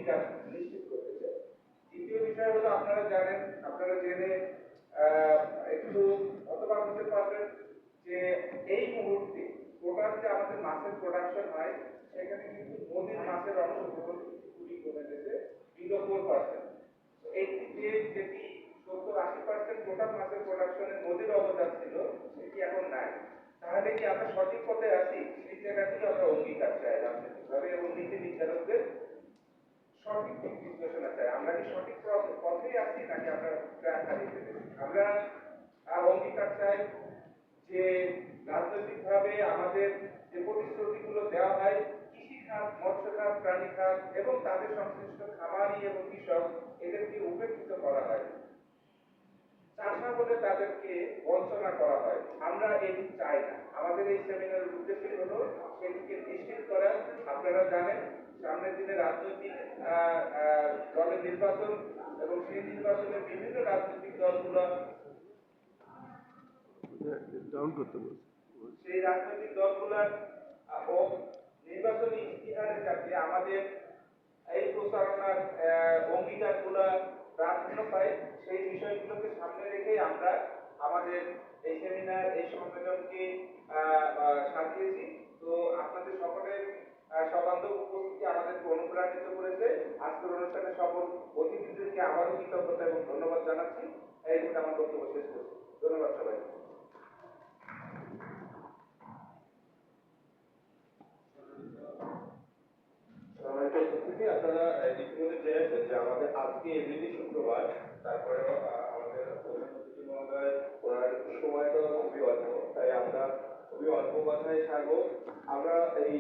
অঙ্গীকার নিশ্চিত করতে চাই। দ্বিতীয় বিষয় হলো আপনারা জেনে একটু হতবাক হতে পারবেন যে এই মুহূর্তে টোটাল যে আমাদের মাছের প্রোডাকশন হয় সেখানে কিন্তু নদীর মাছের অংশগ্রহণ খুবই কমে গেছে, বিলো 4%। যেটি 70-80% টোটাল মাছের প্রোডাকশনে নদীর অবদান ছিল সেটি এখন নাই। তাহলে কি আমরা সঠিক পথে আছি? সেই জায়গাটিকে আমরা অঙ্গীকার চাই রাজনৈতিকভাবে এবং নীতি নির্ধারকদের সঠিক দিক নির্দেশনা চাই। আমরা কি সঠিক পথেই আছি নাকি আমরা ট্র্যাক হারিয়ে ফেলেছি? আমরা অঙ্গীকার চাই যে রাজনৈতিকভাবে আমাদের যে প্রতিশ্রুতিগুলো দেওয়া হয় কৃষি খাত, মৎস্য খাত, প্রাণী খাত এবং তাদের সংশ্লিষ্ট খামারি এবং কৃষক এদেরকে উপেক্ষিত করা হয়, চাষা বলে তাদেরকে বঞ্চনা করা হয়। আমরা এটি চাই না। আমাদের এই সেমিনারের উদ্দেশ্য হলো সেটিকে নিশ্চিত করা। আপনারা জানেন সামনের দিনে রাজনৈতিক দলের নির্বাচন এবং সেই নির্বাচনে বিভিন্ন রাজনৈতিক দলগুলো সেই রাজনৈতিক দলগুলোর নির্বাচনী ইতিহারে যাতে আমাদের এই প্রচারণার অঙ্গীকারগুলো প্রাধান্য পায় সেই বিষয়গুলোকে সামনে রেখেই আমরা আমাদের এই সেমিনার, এই সম্মেলনকে সাজিয়েছি। তো আপনাদের সকলের সবান্ধব উপস্থিতি আমাদেরকে অনুপ্রাণিত করেছে। আজকের অনুষ্ঠানে সকল অতিথিদেরকে আবারও কৃতজ্ঞতা এবং ধন্যবাদ জানাচ্ছি। এই বলে আমার বক্তব্য শেষ করছি। ধন্যবাদ সবাই। আপনারা ইতিমধ্যে জেনেছেন যে আমাদের আজকে এমনিতে শুক্রবার, তারপরে আমাদের প্রধান অতিথি মহোদয় ওনার সময়টা খুবই অল্প, তাই আমরা খুবই অল্প কথায় ছাড়বো। আমরা এই